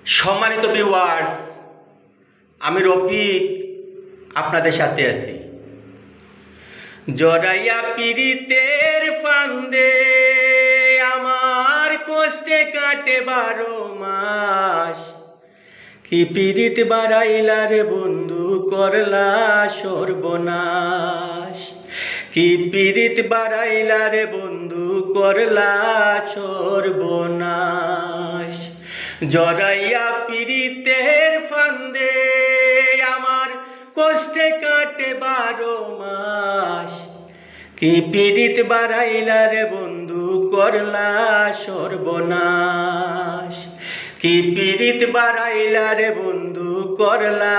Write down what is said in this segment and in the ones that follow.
সম্মানিত ভিউয়ার্স, আমি রফিক আপনাদের সাথে আছি। জড়াইয়া পীড়িতের ফান্দে আমার কষ্টে কাটে 12 মাস। কি পীড়িত বাড়াইলা রে বন্ধু, করলা সর্বনাশ। কি পীড়িত বাড়াইলা রে বন্ধু, করলা সর্বনাশ। জড়াইয়া পীড়িতের ফান্দে আমার কষ্টে কাটে 12 মাস। কি পীড়িত বাড়াইলা রে বন্ধু, করলা সর্বনাশ। কি পীড়িত বাড়াইলা রে বন্ধু, করলা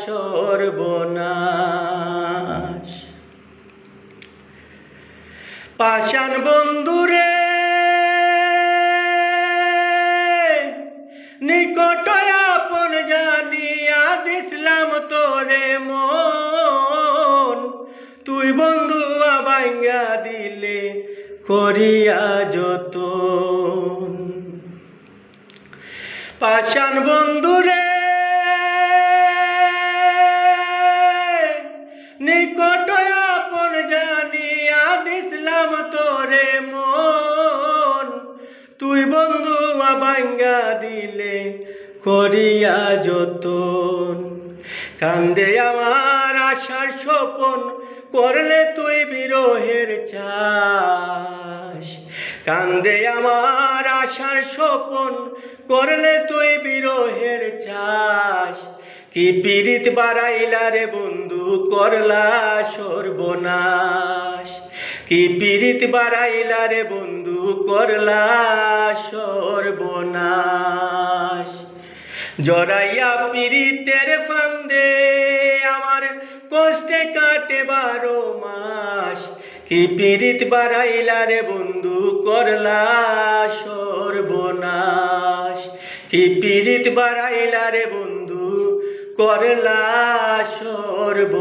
সর্বনাশ। পাষাণ বন্ধুরে নিকট আপন জানিয়া দিসলাম তোরে মন। তুই বন্ধু আবাইঙ্গা দিলে করিয়া যতন। পাষাণ বন্ধুরে নিকট আপন জানিয়া দিসলাম তোরে মন। তুই বন্ধু আবাইঙ্গা দিলে করিয়া যতন। কান্দে আমার আশার স্বপন, করলে তুই বিরহের চাষ। কান্দে আমার আশার স্বপন, করলে তুই বিরহের চাষ। কি পীড়িত বাড়াইলা রে বন্ধু, করলা সর্বনাশ। কি পীড়িত বাড়াইলা রে বন্ধু, করলা সর্বনাশ। জড়াইয়া পীড়িতের ফান্দে আমার কষ্টে কাটে 12 মাস। কি পীড়িত বাড়াইলা রে বন্ধু, করলা সর্বনাশ। কি পীড়িত বাড়াইলা রে বন্ধু, করলা সর্বনাশ।